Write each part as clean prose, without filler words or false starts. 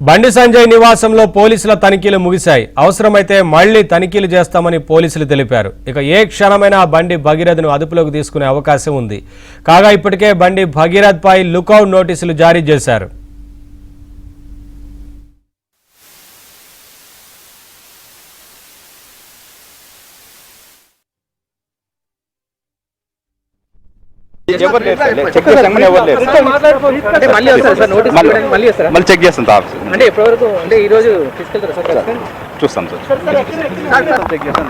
బండి సంజయ్ నివాసంలో పోలీసుల తనిఖీలు ముగిశాయి. అవసరమైతే మళ్లీ తనిఖీలు చేస్తామని పోలీసులు తెలిపారు. ఇక ఏ క్షణమైనా బండి భగీరథను అదుపులోకి తీసుకునే అవకాశం ఉంది. కాగా ఇప్పటికే బండి భగీరథ్ పై లుకౌట్ నోటీసులు జారీ చేశారు. మళ్ళీ చెక్ చేస్తాం సార్. అంటే ఇప్పటివరకు అంటే ఈ రోజు తీసుకెళ్తారు సార్? చూస్తాం సార్. చెక్ చేస్తాం.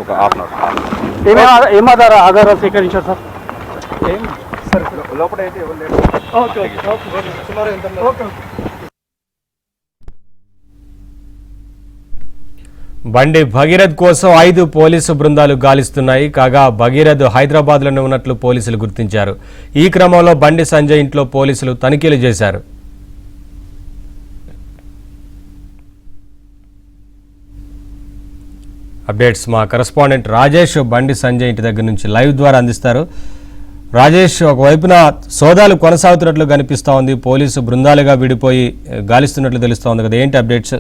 ఒక హాఫ్ అన్ అవర్. ఏం ఆధారాలు సేకరించారు సార్? లోపల అయితే ఎవరు లేరు. బండి భగీరథ్ కోసం 5 పోలీసు బృందాలు గాలిస్తున్నాయి. కాగా భగీరథ్ హైదరాబాద్లోనే ఉన్నట్లు పోలీసులు గుర్తించారు. ఈ క్రమంలో బండి సంజయ్ ఇంట్లో పోలీసులు తనిఖీలు చేశారు. అప్డేట్స్ మా కరెస్పాండెంట్ రాజేష్ బండి సంజయ్ ఇంటి దగ్గర నుంచి లైవ్ ద్వారా అందిస్తారు. రాజేష్, ఒకవైపున సోదాలు కొనసాగుతున్నట్లు కనిపిస్తూ ఉంది, పోలీసు బృందాలుగా విడిపోయి గాలిస్తున్నట్లు తెలుస్తూ ఉంది కదా, ఏంటి అప్డేట్స్?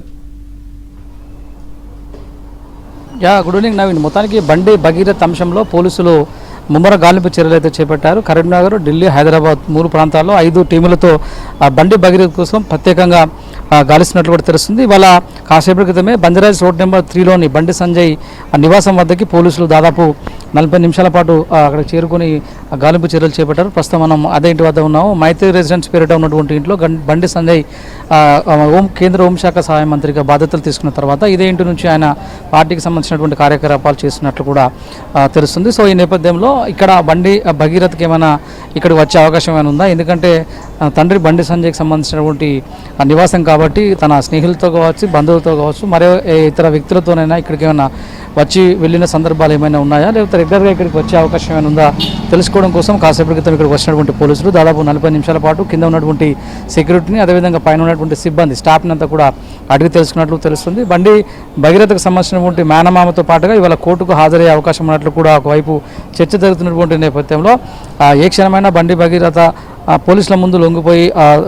Good evening Naveen. మొత్తానికి బండి భగీరథ్ అంశంలో పోలీసులు ముమ్మర గాలింపు చర్యలు అయితే చేపట్టారు. కరీంనగర్, ఢిల్లీ, హైదరాబాద్ 3 ప్రాంతాల్లో 5 టీములతో బండి భగీరథ్ కోసం ప్రత్యేకంగా గాలిస్తున్నట్లు కూడా తెలుస్తుంది. ఇవాళ కాసేపటి క్రితమే బంజారాజ్ రోడ్ నెంబర్ 3లోని బండి సంజయ్ నివాసం వద్దకి పోలీసులు దాదాపు 40 నిమిషాల పాటు అక్కడ చేరుకుని గాలింపు చర్యలు చేపట్టారు. ప్రస్తుతం మనం అదే ఇంటి వద్ద ఉన్నాము. మైత్రి రెసిడెన్స్ పేరిట ఉన్నటువంటి ఇంట్లో బండి సంజయ్ కేంద్ర హోంశాఖ సహాయ మంత్రిగా బాధ్యతలు తీసుకున్న తర్వాత ఇదే ఇంటి నుంచి ఆయన పార్టీకి సంబంధించినటువంటి కార్యకలాపాలు చేస్తున్నట్లు కూడా తెలుస్తుంది. సో ఈ నేపథ్యంలో ఇక్కడ బండి భగీరథ్కి ఏమైనా ఇక్కడికి వచ్చే అవకాశం ఏమైనా ఉందా? ఎందుకంటే తండ్రి బండి సంజయ్కి సంబంధించినటువంటి నివాసం కాబట్టి తన స్నేహితులతో కావచ్చు, బంధువులతో కావచ్చు, మరో ఇతర వ్యక్తులతోనైనా ఇక్కడికి ఏమైనా వచ్చి వెళ్ళిన సందర్భాలు ఏమైనా ఉన్నాయా, లేకపోతే రెగ్యులర్గా ఇక్కడికి వచ్చే అవకాశం ఏమైనా ఉందా తెలుసుకోవడం కోసం కాసేపటి క్రితం ఇక్కడికి వచ్చినటువంటి పోలీసులు దాదాపు 40 నిమిషాల పాటు కింద ఉన్నటువంటి సెక్యూరిటీని, అదేవిధంగా పైన ఉన్నటువంటి సిబ్బంది స్టాఫ్ని అంతా కూడా అడిగి తెలుసుకున్నట్లు తెలుస్తుంది. బండి భగీరథకు సంబంధించినటువంటి మేనమామతో పాటుగా ఇవాళ కోర్టుకు హాజరయ్యే అవకాశం ఉన్నట్లు కూడా ఒకవైపు చర్చ జరుగుతున్నటువంటి నేపథ్యంలో ఏ క్షణమైనా బండి భగీరథ పోలీసుల ముందు లొంగిపోయి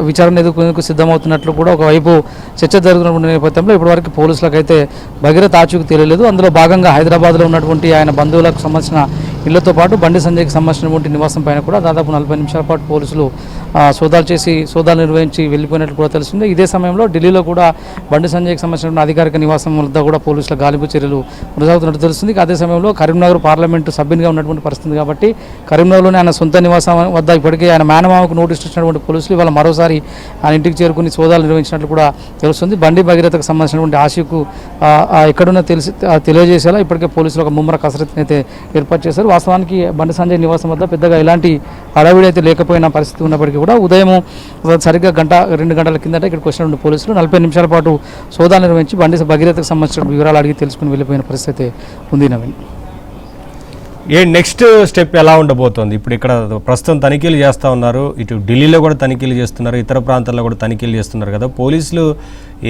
విచారణ ఎదుర్కొనేందుకు సిద్ధమవుతున్నట్లు కూడా ఒకవైపు చర్చ జరుగుతున్న నేపథ్యంలో ఇప్పటివరకు పోలీసులకు అయితే భగీరథ ఆచూకీ తెలియలేదు. అందులో భాగంగా హైదరాబాద్లో ఉన్నటువంటి ఆయన బంధువులకు సంబంధించిన ఇళ్లతో పాటు బండి సంజయ్కి సంబంధించినటువంటి నివాసం పైన కూడా దాదాపు 40 నిమిషాల పాటు పోలీసులు సోదాలు నిర్వహించి వెళ్ళిపోయినట్లు కూడా తెలుస్తుంది. ఇదే సమయంలో ఢిల్లీలో కూడా బండి సంజయ్కి సంబంధించిన అధికారిక నివాసం వద్ద కూడా పోలీసుల గాలింపు చర్యలు కొనసాగుతున్నట్టు తెలుస్తుంది. అదే సమయంలో కరీంనగర్ పార్లమెంటు సభ్యునిగా ఉన్నటువంటి పరిస్థితి కాబట్టి కరీంనగర్లోనే ఆయన సొంత నివాసం వద్ద ఇప్పటికే ఆయన మేనమామకు నోటీసు ఇచ్చినటువంటి పోలీసులు ఇవాళ మరోసారి ఆయన ఇంటికి చేరుకుని సోదాలు నిర్వహించినట్లు కూడా తెలుస్తుంది. బండి భగీరథకు సంబంధించినటువంటి ఆశకు ఎక్కడున్నా తెలియజేసేలా ఇప్పటికే పోలీసులు ఒక ముమ్మర కసరత్తుని అయితే ఏర్పాటు చేశారు. వాస్తవానికి బండి సంజయ్ నివాసం వద్ద పెద్దగా ఎలాంటి హడావిడి అయితే లేకపోయిన పరిస్థితి ఉన్నప్పటికీ కూడా ఉదయం సరిగ్గా 1-2 గంటల కిందట ఇక్కడికి వచ్చినటువంటి పోలీసులు 40 నిమిషాల పాటు సోదాలు నిర్వహించి బండి భగీరథకు సంబంధించిన వివరాలు అడిగి తెలుసుకుని వెళ్ళిపోయిన పరిస్థితి ఉంది. నవీన్, నెక్స్ట్ స్టెప్ ఎలా ఉండబోతోంది? ఇప్పుడు ఇక్కడ ప్రస్తుతం తనిఖీలు చేస్తూ ఉన్నారు, ఇటు ఢిల్లీలో కూడా తనిఖీలు చేస్తున్నారు, ఇతర ప్రాంతాల్లో కూడా తనిఖీలు చేస్తున్నారు కదా, పోలీసులు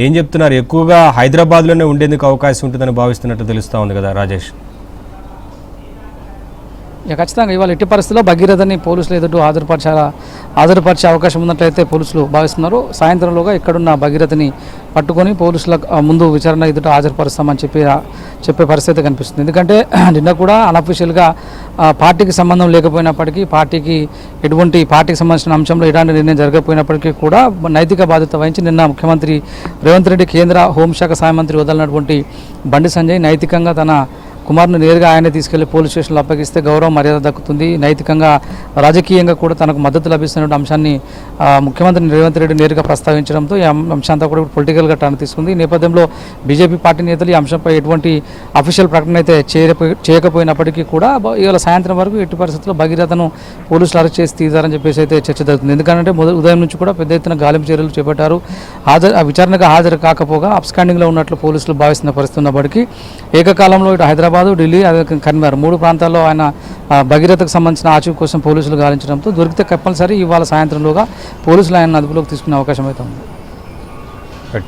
ఏం చెప్తున్నారు? ఎక్కువగా హైదరాబాద్లోనే ఉండేందుకు అవకాశం ఉంటుందని భావిస్తున్నట్టు తెలుస్తూ ఉంది కదా రాజేష్? ఖచ్చితంగా ఇవాళ ఎట్టి పరిస్థితుల్లో భగీరథని పోలీసులు ఎదుట హాజరుపరిచే అవకాశం ఉన్నట్లయితే పోలీసులు భావిస్తున్నారు. సాయంత్రంలోగా ఇక్కడున్న భగీరథని పట్టుకొని పోలీసుల ముందు విచారణ ఎదుట హాజరుపరుస్తామని చెప్పే పరిస్థితి కనిపిస్తుంది. ఎందుకంటే నిన్న కూడా అన్అఫీషియల్గా పార్టీకి సంబంధం లేకపోయినప్పటికీ పార్టీకి సంబంధించిన అంశంలో ఎలాంటి నిర్ణయం జరగకపోయినప్పటికీ కూడా నైతిక బాధ్యత వహించి నిన్న ముఖ్యమంత్రి రేవంత్ రెడ్డి కేంద్ర హోంశాఖ సహాయ మంత్రి వదలినటువంటి బండి సంజయ్ నైతికంగా తన కుమార్ను నేరుగా ఆయనే తీసుకెళ్లి పోలీస్ స్టేషన్లో అప్పగిస్తే గౌరవ మర్యాద దక్కుతుంది, నైతికంగా రాజకీయంగా కూడా తనకు మద్దతు లభిస్తున్న అంశాన్ని ముఖ్యమంత్రి రేవంత్ రెడ్డి నేరుగా ప్రస్తావించడంతో ఈ అంశాంతా కూడా పొలిటికల్గా టర్న్ తీసుకుంది. ఈ నేపథ్యంలో బీజేపీ పార్టీ నేతలు ఈ అంశంపై ఎటువంటి అఫీషియల్ ప్రకటన అయితే చేయకపోయినప్పటికీ కూడా ఇవాళ సాయంత్రం వరకు ఎట్టి పరిస్థితుల్లో భగీరథను పోలీసులు అరెస్ట్ చేసి తీశారని చెప్పేసి అయితే చర్చ జరుగుతుంది. ఎందుకంటే ఉదయం నుంచి కూడా పెద్ద ఎత్తున గాలింపు చర్యలు చేపట్టారు. విచారణకు హాజరు కాకపోగా అబ్స్కాండింగ్లో ఉన్నట్లు పోలీసులు భావిస్తున్న పరిస్థితి ఉన్నప్పటికీ ఏకకాలంలో ఇటు హైదరాబాద్, ఢిల్లీ, అదే కరీంనగర్ 3 ప్రాంతాల్లో ఆయన భగీరథకు సంబంధించిన ఆచూకీ కోసం పోలీసులు గాలించడంతో దొరికితే కంపల్సరీ ఇవాళ సాయంత్రంలోగా పోలీసులు ఆయన అదుపులోకి తీసుకునే అవకాశం అయితే ఉంది.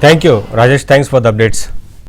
Thank you Rajesh, thanks for the updates.